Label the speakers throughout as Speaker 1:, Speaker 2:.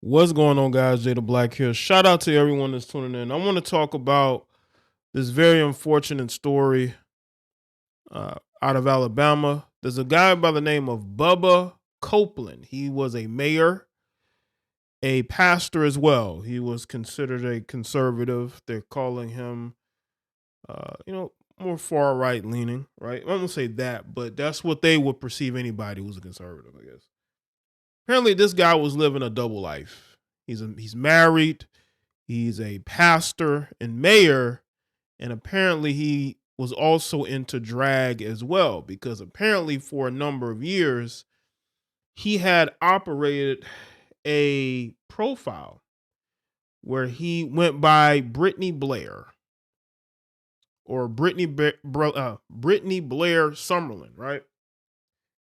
Speaker 1: What's going on, guys? Jay the Black here. Shout out to everyone that's tuning in. I want to talk about this very unfortunate story out of Alabama. There's a guy by the name of Bubba Copeland. He was a mayor, a pastor as well. He was considered a conservative. They're calling him, more far right leaning, right? I won't say that, but that's what they would perceive anybody who's a conservative, I guess. Apparently, this guy was living a double life. He's married. He's a pastor and mayor, and apparently he was also into drag as well, because apparently for a number of years he had operated a profile where he went by Brittany Blair or Brittany Blair Summerlin, right?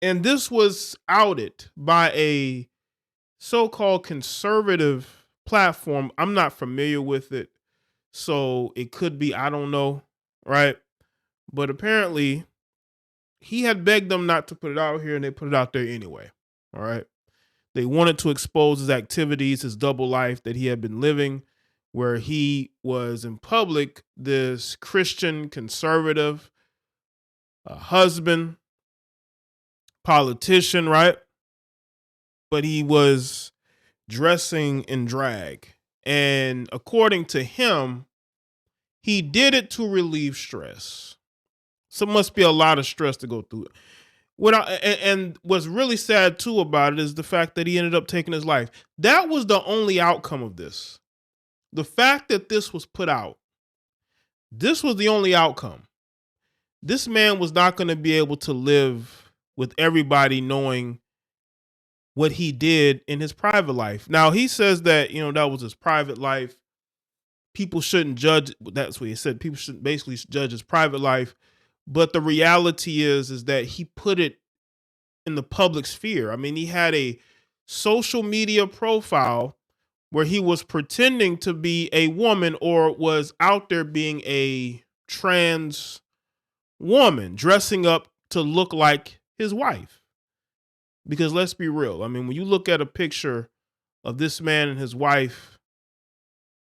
Speaker 1: And this was outed by a so-called conservative platform. I'm not familiar with it, so it could be, I don't know, right? But apparently he had begged them not to put it out here, and they put it out there anyway. All right. They wanted to expose his activities, his double life that he had been living, where he was in public this Christian conservative, husband, politician, right? But he was dressing in drag. And according to him, he did it to relieve stress. So it must be a lot of stress to go through. And what's really sad too about it is the fact that he ended up taking his life. That was the only outcome of this. The fact that this was put out, this was the only outcome. This man was not going to be able to live with everybody knowing what he did in his private life. Now, he says that, that was his private life. People shouldn't judge. That's what he said. People should basically judge his private life. But the reality is that he put it in the public sphere. I mean, he had a social media profile where he was pretending to be a woman or was out there being a trans woman, dressing up to look like his wife. Because let's be real. I mean, when you look at a picture of this man and his wife,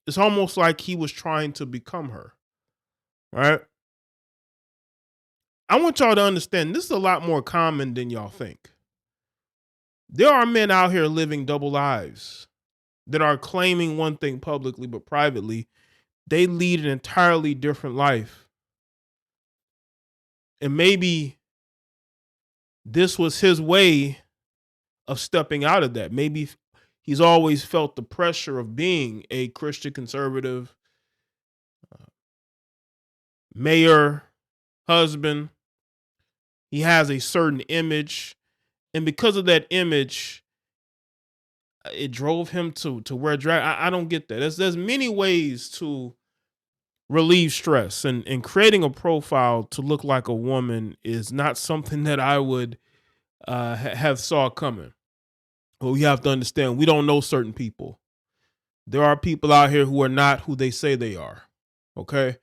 Speaker 1: it's almost like he was trying to become her, right? I want y'all to understand this is a lot more common than y'all think. There are men out here living double lives that are claiming one thing publicly, but privately, they lead an entirely different life. And maybe this was his way of stepping out of that. Maybe he's always felt the pressure of being a Christian conservative, mayor, husband. He has a certain image. And because of that image, it drove him to wear drag. I don't get that. There's many ways to relieve stress, and creating a profile to look like a woman is not something that I would have saw coming. Well, you have to understand, we don't know certain people. There are people out here who are not who they say they are. Okay.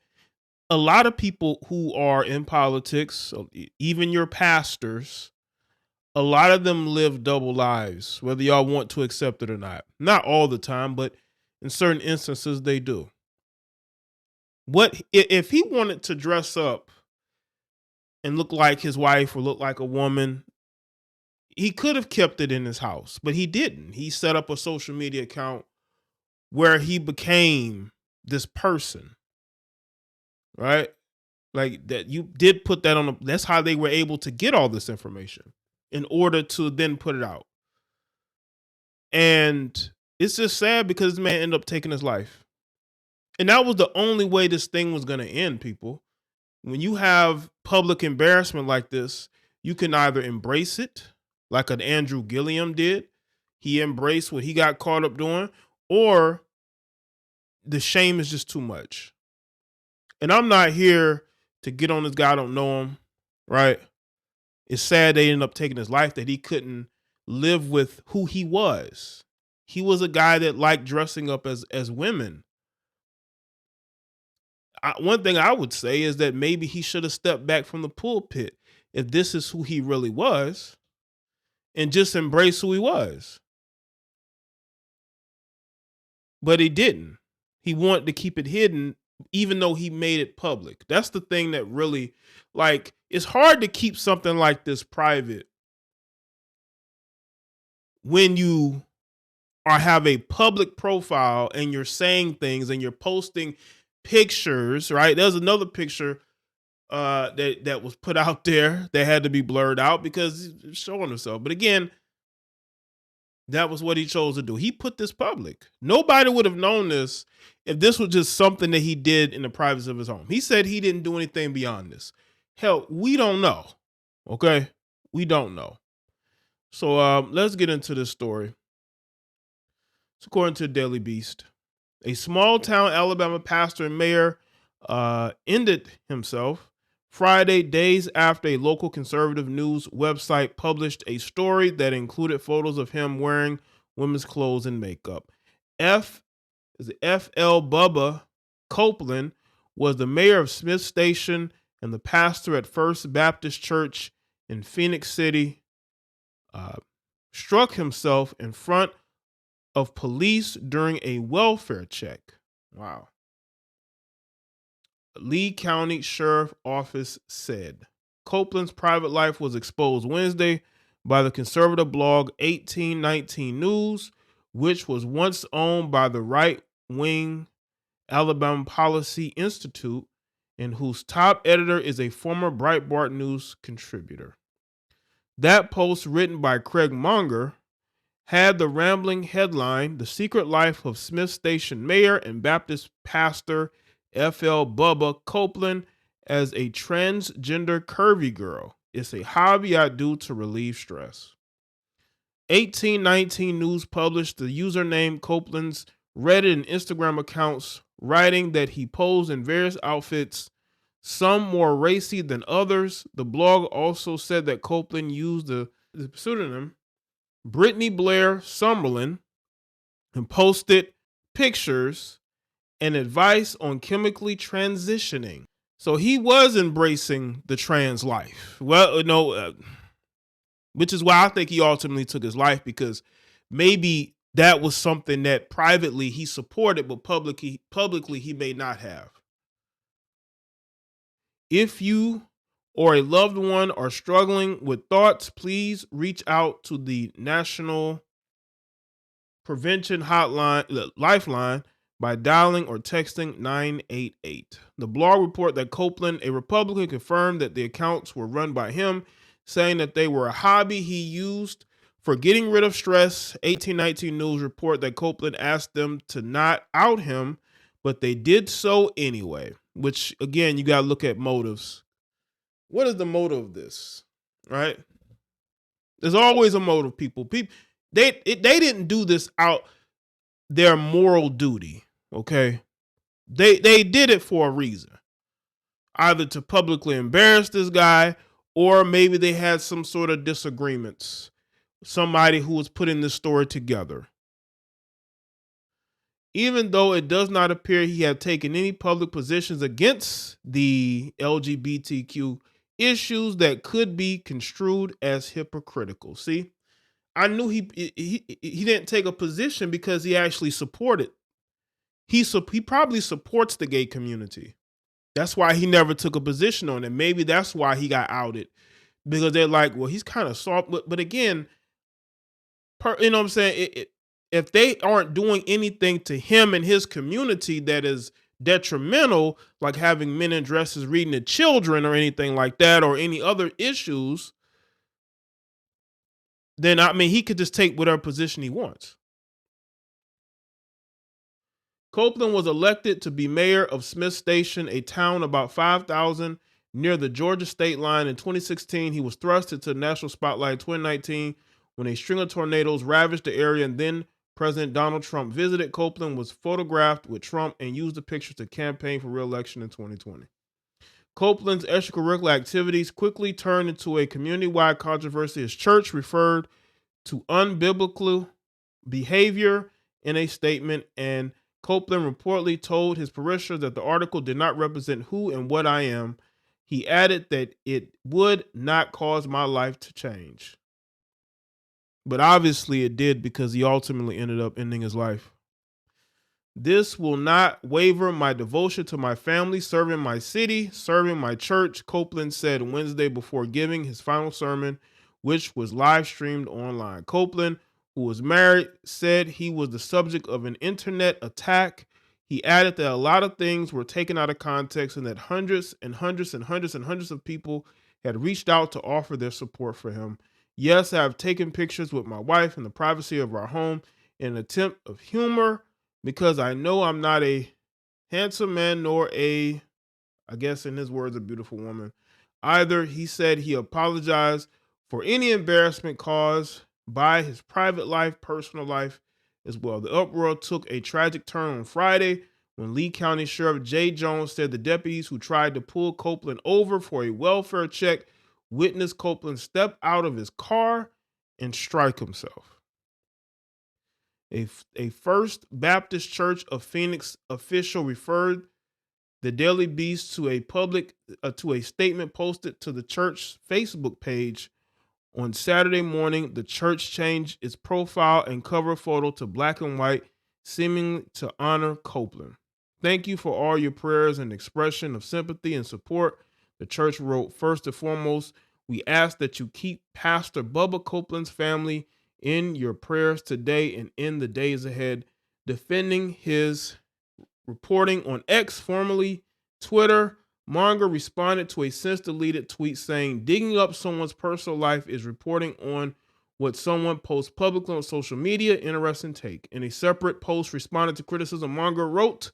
Speaker 1: A lot of people who are in politics, even your pastors, a lot of them live double lives, whether y'all want to accept it or not. Not all the time, but in certain instances, they do. What if he wanted to dress up and look like his wife or look like a woman? He could have kept it in his house, but he didn't. He set up a social media account where he became this person, right? Like that, you did put that on. That's how they were able to get all this information in order to then put it out. And it's just sad because this man ended up taking his life. And that was the only way this thing was going to end, people. When you have public embarrassment like this, you can either embrace it, like an Andrew Gilliam did. He embraced what he got caught up doing, or the shame is just too much. And I'm not here to get on this guy. I don't know him, right? It's sad they ended up taking his life, that he couldn't live with who he was. He was a guy that liked dressing up as women. One thing I would say is that maybe he should have stepped back from the pulpit if this is who he really was, and just embrace who he was. but he didn't. He wanted to keep it hidden, even though he made it public. That's the thing that really, like, it's hard to keep something like this private when you have a public profile and you're saying things and you're posting pictures, right? There's another picture that was put out there that had to be blurred out because he's showing himself. But again, that was what he chose to do. He put this public. Nobody would have known this if this was just something that he did in the privacy of his home. He said he didn't do anything beyond this. Hell, we don't know. Okay? We don't know. So let's get into this story. It's according to Daily Beast. A small town Alabama pastor and mayor ended himself Friday, days after a local conservative news website published a story that included photos of him wearing women's clothes and makeup. FL Bubba Copeland was the mayor of Smith Station and the pastor at First Baptist Church in Phoenix City. Struck himself in front of police during a welfare check. Wow. Lee County Sheriff Office said Copeland's private life was exposed Wednesday by the conservative blog 1819 News, which was once owned by the right-wing Alabama Policy Institute, and whose top editor is a former Breitbart News contributor. That post, written by Craig Munger, had the rambling headline, "The Secret Life of Smith Station Mayor and Baptist Pastor FL Bubba Copeland as a Transgender Curvy Girl. It's a hobby I do to relieve stress." 1819 News published the username Copeland's Reddit and Instagram accounts, writing that he posed in various outfits, some more racy than others. The blog also said that Copeland used the pseudonym Brittany Blair Summerlin and posted pictures and advice on chemically transitioning. So he was embracing the trans life. Well, which is why I think he ultimately took his life, because maybe that was something that privately he supported, but publicly he may not have. If you or a loved one are struggling with thoughts, please reach out to the National Prevention Hotline Lifeline by dialing or texting 988. The blog report that Copeland, a Republican, confirmed that the accounts were run by him, saying that they were a hobby he used for getting rid of stress. 1819 News report that Copeland asked them to not out him, but they did so anyway, which, again, you got to look at motives. What is the motive of this, right? There's always a motive, people. They didn't do this out their moral duty, okay? They did it for a reason. Either to publicly embarrass this guy, or maybe they had some sort of disagreements. Somebody who was putting this story together. Even though it does not appear he had taken any public positions against the LGBTQ issues that could be construed as hypocritical. See, I knew he didn't take a position because he actually supported. He probably supports the gay community. That's why he never took a position on it. Maybe that's why he got outed, because they're like, well, he's kind of soft. But again, you know what I'm saying? If they aren't doing anything to him and his community that is detrimental, like having men in dresses reading to children or anything like that, or any other issues, then I mean, he could just take whatever position he wants. Copeland was elected to be mayor of Smith Station, a town about 5,000 near the Georgia state line. In 2016, he was thrust into the national spotlight in 2019 when a string of tornadoes ravaged the area, and then President Donald Trump visited. Copeland was photographed with Trump and used the pictures to campaign for re-election in 2020. Copeland's extracurricular activities quickly turned into a community-wide controversy. His church referred to unbiblical behavior in a statement, and Copeland reportedly told his parishioners that the article did not represent who and what I am. He added that it would not cause my life to change. But obviously it did, because he ultimately ended up ending his life. This will not waver my devotion to my family, serving my city, serving my church, Copeland said Wednesday before giving his final sermon, which was live streamed online. Copeland, who was married, said he was the subject of an internet attack. He added that a lot of things were taken out of context and that hundreds and hundreds and hundreds and hundreds of people had reached out to offer their support for him. Yes, I have taken pictures with my wife in the privacy of our home in an attempt of humor because I know I'm not a handsome man nor a, I guess in his words, a beautiful woman. Either he said he apologized for any embarrassment caused by his private life, personal life as well. The uproar took a tragic turn on Friday when Lee County Sheriff Jaye Jones said the deputies who tried to pull Copeland over for a welfare check witnessed Copeland step out of his car and strike himself. A First Baptist Church of Phoenix official referred the Daily Beast to a statement posted to the church's Facebook page. On Saturday morning, the church changed its profile and cover photo to black and white, seeming to honor Copeland. Thank you for all your prayers and expression of sympathy and support, the church wrote. First and foremost, we ask that you keep Pastor Bubba Copeland's family in your prayers today and in the days ahead. Defending his reporting on X, formerly Twitter, Monger responded to a since-deleted tweet saying, digging up someone's personal life is reporting on what someone posts publicly on social media. Interesting take. In a separate post responded to criticism, Monger wrote,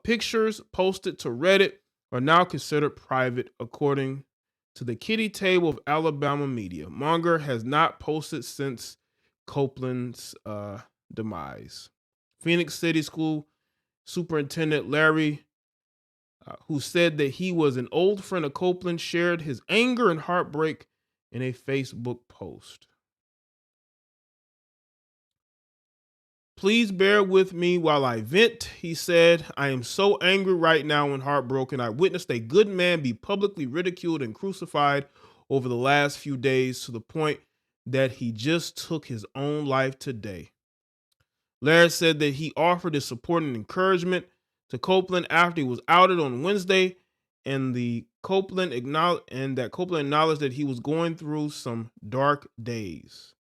Speaker 1: pictures posted to Reddit are now considered private, according to the kitty table of Alabama media. Monger has not posted since Copeland's demise. Phoenix City School Superintendent Larry, who said that he was an old friend of Copeland, shared his anger and heartbreak in a Facebook post. Please bear with me while I vent, he said. I am so angry right now and heartbroken. I witnessed a good man be publicly ridiculed and crucified over the last few days to the point that he just took his own life today. Larry said that he offered his support and encouragement to Copeland after he was outed on Wednesday, and Copeland acknowledged that he was going through some dark days.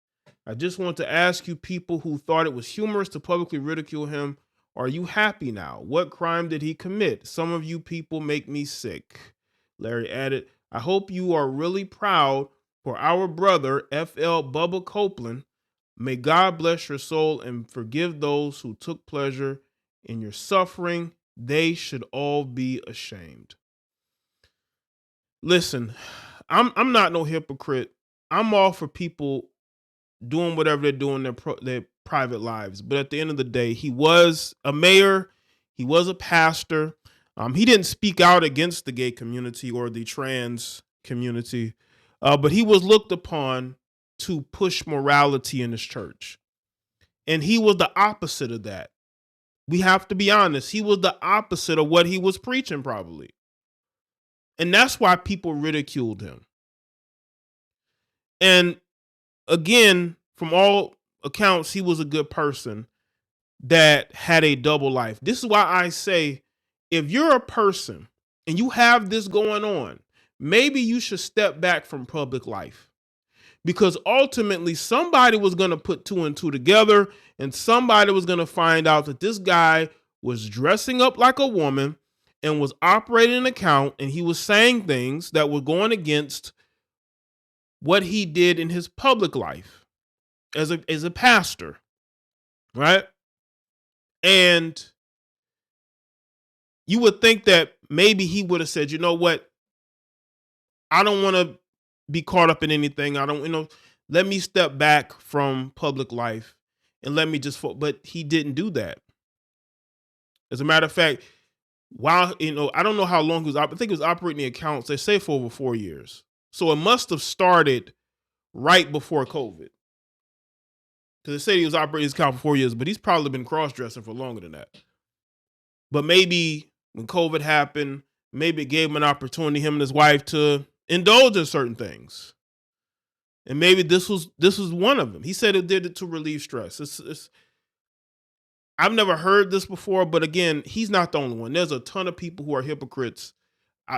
Speaker 1: I just want to ask you people who thought it was humorous to publicly ridicule him, are you happy now? What crime did he commit? Some of you people make me sick. Larry added, I hope you are really proud for our brother, FL Bubba Copeland. May God bless your soul and forgive those who took pleasure in your suffering. They should all be ashamed. Listen, I'm not no hypocrite. I'm all for people doing whatever they're doing in their private lives. But at the end of the day, he was a mayor. He was a pastor. He didn't speak out against the gay community or the trans community, but he was looked upon to push morality in his church. And he was the opposite of that. We have to be honest. He was the opposite of what he was preaching, probably. And that's why people ridiculed him. And again, from all accounts, he was a good person that had a double life. This is why I say, if you're a person and you have this going on, maybe you should step back from public life. Because ultimately, somebody was going to put two and two together, and somebody was going to find out that this guy was dressing up like a woman and was operating an account, and he was saying things that were going against what he did in his public life as a pastor, right? And you would think that maybe he would have said, you know what? I don't want to be caught up in anything. I don't, let me step back from public life and let me but he didn't do that. As a matter of fact, while, I don't know how long he was, I think he was operating the accounts, they say for over 4 years. So it must have started right before COVID. Because they say he was operating his account for 4 years, but he's probably been cross-dressing for longer than that. But maybe when COVID happened, maybe it gave him an opportunity, him and his wife, to indulge in certain things. And maybe this was one of them. He said it did it to relieve stress. I've never heard this before, but again, he's not the only one. There's a ton of people who are hypocrites.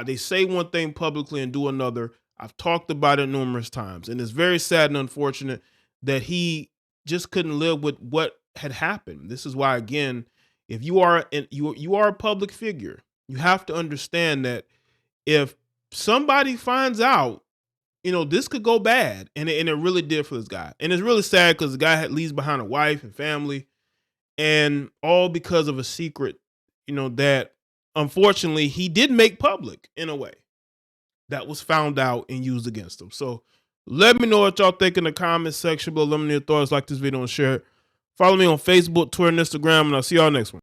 Speaker 1: They say one thing publicly and do another. I've talked about it numerous times, and it's very sad and unfortunate that he just couldn't live with what had happened. This is why, again, if you are a public figure, you have to understand that if somebody finds out, this could go bad, and it really did for this guy. And it's really sad because the guy leaves behind a wife and family, and all because of a secret, that unfortunately he did make public in a way that was found out and used against him. So let me know what y'all think in the comment section below. Let me know your thoughts. Like this video and share it. Follow me on Facebook, Twitter, and Instagram, and I'll see y'all next one.